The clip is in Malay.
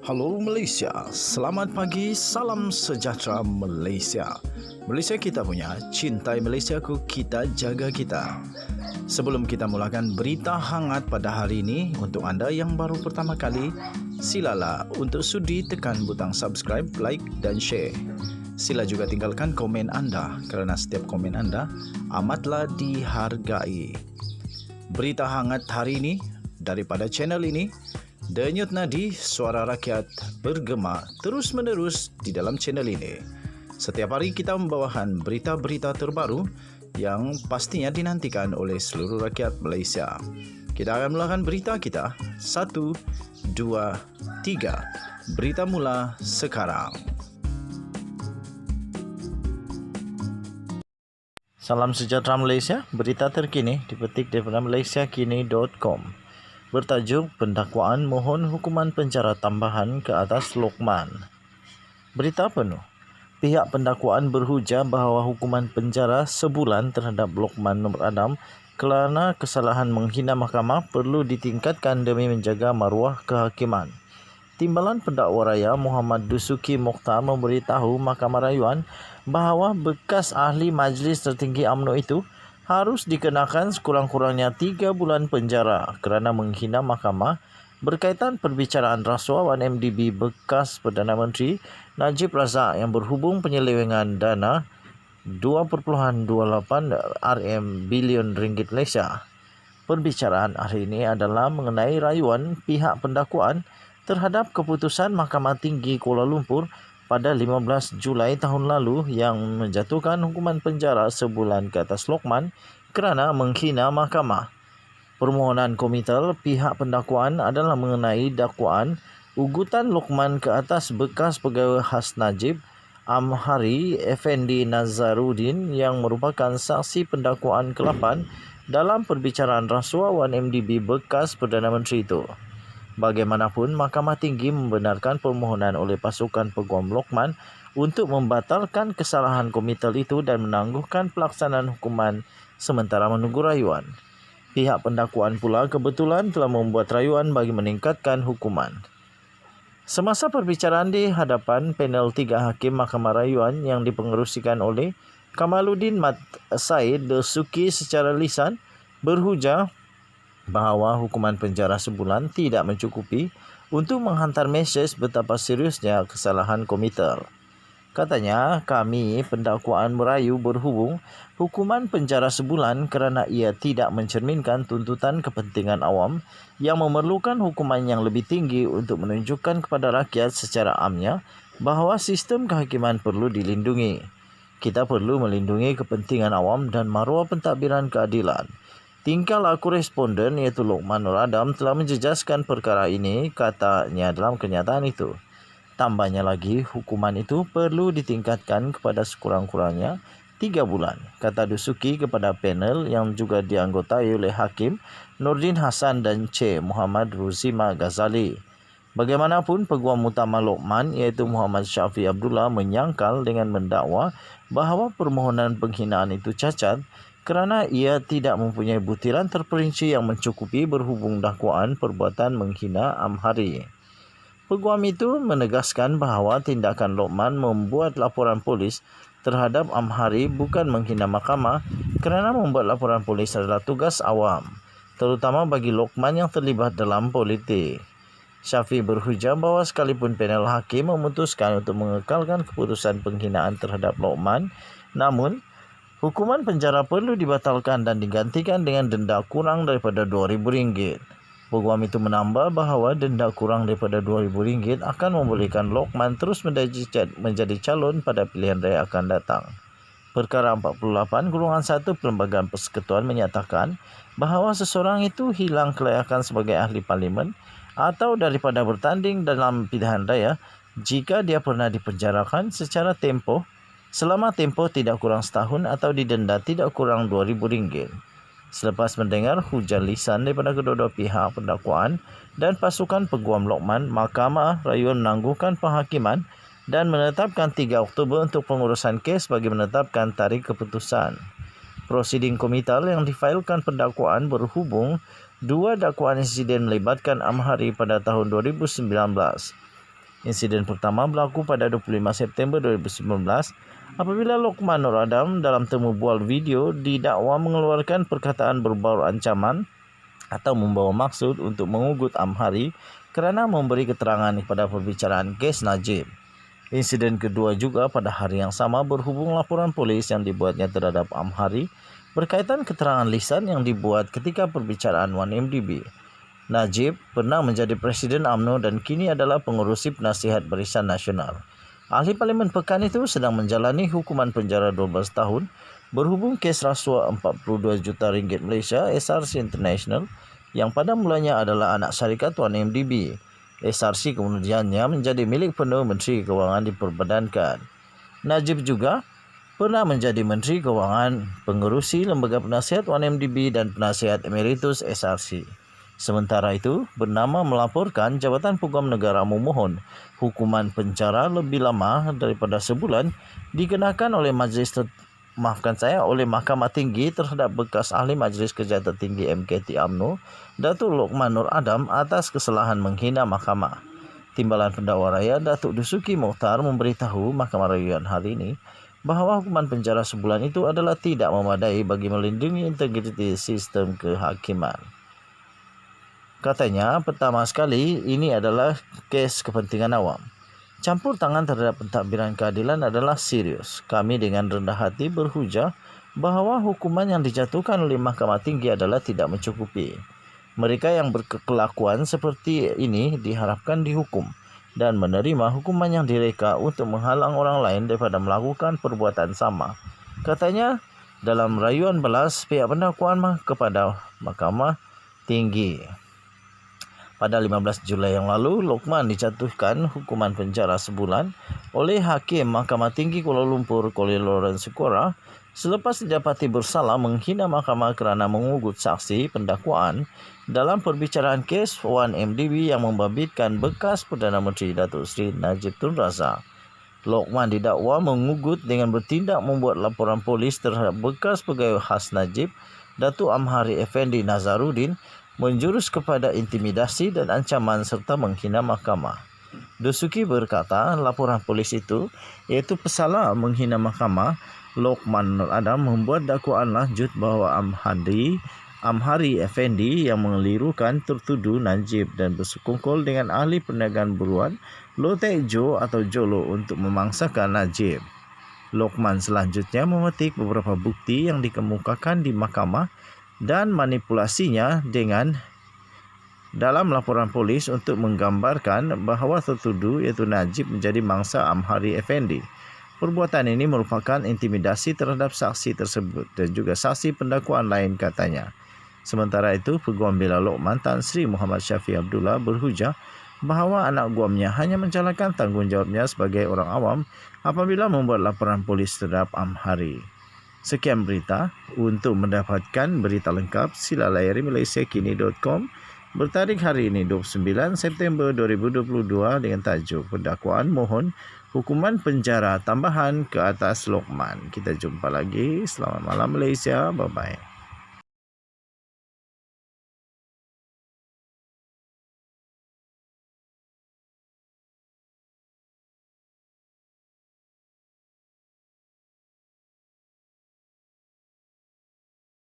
Halo Malaysia, selamat pagi, salam sejahtera Malaysia. Malaysia kita punya, cintai Malaysiaku, kita jaga kita. Sebelum kita mulakan berita hangat pada hari ini, untuk anda yang baru pertama kali, silalah untuk sudi tekan butang subscribe, like dan share. Sila juga tinggalkan komen anda kerana setiap komen anda amatlah dihargai. Berita hangat hari ini daripada channel ini, Denyut nadi suara rakyat bergema terus-menerus di dalam channel ini. Setiap hari kita membawakan berita-berita terbaru yang pastinya dinantikan oleh seluruh rakyat Malaysia. Kita akan mulakan berita kita. 1, 2, 3. Berita mula sekarang. Salam sejahtera Malaysia. Berita terkini dipetik daripada malaysiakini.com. Bertajuk pendakwaan mohon hukuman penjara tambahan ke atas Lokman. Berita penuh. Pihak pendakwaan berhujah bahawa hukuman penjara sebulan terhadap Lokman Nur Adam kerana kesalahan menghina mahkamah perlu ditingkatkan demi menjaga maruah kehakiman. Timbalan Pendakwa Raya Muhammad Dusuki Mokhtar memberitahu Mahkamah Rayuan bahawa bekas ahli Majlis Tertinggi UMNO itu harus dikenakan sekurang-kurangnya 3 bulan penjara kerana menghina mahkamah berkaitan perbicaraan rasuah 1MDB bekas Perdana Menteri Najib Razak yang berhubung penyelewengan dana 2.28 bilion ringgit Malaysia. Perbicaraan hari ini adalah mengenai rayuan pihak pendakwaan terhadap keputusan Mahkamah Tinggi Kuala Lumpur pada 15 Julai tahun lalu yang menjatuhkan hukuman penjara sebulan ke atas Lokman kerana menghina mahkamah. Permohonan komitel pihak pendakwaan adalah mengenai dakwaan ugutan Lokman ke atas bekas pegawai khas Najib Amhari Effendi Nazaruddin yang merupakan saksi pendakwaan ke-8 dalam perbicaraan rasuah 1MDB bekas Perdana Menteri itu. Bagaimanapun, Mahkamah Tinggi membenarkan permohonan oleh pasukan peguam Lokman untuk membatalkan kesalahan komitel itu dan menangguhkan pelaksanaan hukuman sementara menunggu rayuan. Pihak pendakwaan pula kebetulan telah membuat rayuan bagi meningkatkan hukuman. Semasa perbicaraan di hadapan panel 3 hakim Mahkamah Rayuan yang dipengerusikan oleh Kamaluddin Mat Said Dusuki secara lisan berhujah bahawa hukuman penjara sebulan tidak mencukupi untuk menghantar mesej betapa seriusnya kesalahan komitel. Katanya, kami pendakwaan merayu berhubung hukuman penjara sebulan kerana ia tidak mencerminkan tuntutan kepentingan awam yang memerlukan hukuman yang lebih tinggi untuk menunjukkan kepada rakyat secara amnya bahawa sistem kehakiman perlu dilindungi. Kita perlu melindungi kepentingan awam dan maruah pentadbiran keadilan. Tingkah laku responden iaitu Lokman Nur Adam telah menjejaskan perkara ini, katanya dalam kenyataan itu. Tambahnya lagi, hukuman itu perlu ditingkatkan kepada sekurang-kurangnya 3 bulan, kata Dusuki kepada panel yang juga dianggotai oleh Hakim Nordin Hassan dan C. Muhammad Ruzima Ghazali. Bagaimanapun, Peguam Utama Lokman iaitu Muhammad Syafi Abdullah menyangkal dengan mendakwa bahawa permohonan penghinaan itu cacat kerana ia tidak mempunyai butiran terperinci yang mencukupi berhubung dakwaan perbuatan menghina Amhari. Peguam itu menegaskan bahawa tindakan Lokman membuat laporan polis terhadap Amhari bukan menghina mahkamah kerana membuat laporan polis adalah tugas awam, terutama bagi Lokman yang terlibat dalam politik. Syafi berhujah bahawa sekalipun panel hakim memutuskan untuk mengekalkan keputusan penghinaan terhadap Lokman, namun hukuman penjara perlu dibatalkan dan digantikan dengan denda kurang daripada RM2,000. Peguam itu menambah bahawa denda kurang daripada RM2,000 akan membolehkan Lokman terus menjadi calon pada pilihan raya akan datang. Perkara 48/1 Perlembagaan Persekutuan menyatakan bahawa seseorang itu hilang kelayakan sebagai ahli parlimen atau daripada bertanding dalam pilihan raya jika dia pernah dipenjarakan secara tempoh selama tempoh tidak kurang setahun atau didenda tidak kurang RM2,000. Selepas mendengar hujan lisan daripada kedua-dua pihak pendakwaan dan pasukan peguam Lokman, Mahkamah Rayuan menangguhkan penghakiman dan menetapkan 3 Oktober untuk pengurusan kes bagi menetapkan tarikh keputusan. Prosiding komitel yang difailkan pendakwaan berhubung 2 dakwaan insiden melibatkan Amhari pada tahun 2019. Insiden pertama berlaku pada 25 September 2019 apabila Lokman Nur Adam dalam temu bual video didakwa mengeluarkan perkataan berbau ancaman atau membawa maksud untuk mengugut Amhari kerana memberi keterangan kepada perbicaraan kes Najib. Insiden kedua juga pada hari yang sama berhubung laporan polis yang dibuatnya terhadap Amhari berkaitan keterangan lisan yang dibuat ketika perbicaraan 1MDB. Najib pernah menjadi Presiden UMNO dan kini adalah pengerusi Penasihat Barisan Nasional. Ahli Parlimen Pekan itu sedang menjalani hukuman penjara 12 tahun berhubung kes rasuah 42 juta ringgit Malaysia SRC International yang pada mulanya adalah anak syarikat 1MDB. SRC kemudiannya menjadi milik penuh Menteri Kewangan diperbadankan. Najib juga pernah menjadi Menteri Kewangan, pengerusi Lembaga Penasihat 1MDB dan Penasihat Emeritus SRC. Sementara itu, bernama melaporkan Jabatan Peguam Negara memohon hukuman penjara lebih lama daripada sebulan dikenakan oleh oleh Mahkamah Tinggi terhadap bekas Ahli Majlis Kerja Tertinggi MKT UMNO, Datuk Lokman Nur Adam atas kesalahan menghina mahkamah. Timbalan Pendakwa Raya Datuk Dusuki Mokhtar memberitahu Mahkamah Rayuan hari ini bahawa hukuman penjara sebulan itu adalah tidak memadai bagi melindungi integriti sistem kehakiman. Katanya, pertama sekali ini adalah kes kepentingan awam. Campur tangan terhadap pentadbiran keadilan adalah serius. Kami dengan rendah hati berhujah bahawa hukuman yang dijatuhkan oleh Mahkamah Tinggi adalah tidak mencukupi. Mereka yang berkelakuan seperti ini diharapkan dihukum dan menerima hukuman yang direka untuk menghalang orang lain daripada melakukan perbuatan sama. Katanya dalam rayuan balas pihak pendakwaan kepada Mahkamah Tinggi. Pada 15 Julai yang lalu, Lokman dijatuhkan hukuman penjara sebulan oleh Hakim Mahkamah Tinggi Kuala Lumpur, Colin Lawrence Sikora, selepas didapati bersalah menghina mahkamah kerana mengugut saksi pendakwaan dalam perbicaraan kes 1MDB yang membabitkan bekas Perdana Menteri Datuk Seri Najib Tun Razak. Lokman didakwa mengugut dengan bertindak membuat laporan polis terhadap bekas pegawai khas Najib, Datuk Amhari Effendi Nazarudin, menjurus kepada intimidasi dan ancaman serta menghina mahkamah. Dusuki berkata laporan polis itu iaitu pesalah menghina mahkamah. Lokman Nur Adam membuat dakwaan lanjut bahawa Amhari Effendi yang mengelirukan tertuduh Najib dan bersekongkol dengan ahli perniagaan buruan Loh Tek Jo atau Jolo untuk memangsakan Najib. Lokman selanjutnya memetik beberapa bukti yang dikemukakan di mahkamah dan manipulasinya dengan dalam laporan polis untuk menggambarkan bahawa tertuduh iaitu Najib menjadi mangsa Amhari Effendi. Perbuatan ini merupakan intimidasi terhadap saksi tersebut dan juga saksi pendakwaan lain katanya. Sementara itu, Peguam Bela Lokman Tan Sri Muhammad Syafiq Abdullah berhujah bahawa anak guamnya hanya menjalankan tanggungjawabnya sebagai orang awam apabila membuat laporan polis terhadap Amhari. Sekian berita. Untuk mendapatkan berita lengkap, sila layari malaysiakini.com bertarikh hari ini 29 September 2022 dengan tajuk Pendakwaan mohon hukuman penjara tambahan ke atas Lokman. Kita jumpa lagi. Selamat malam Malaysia. Bye-bye.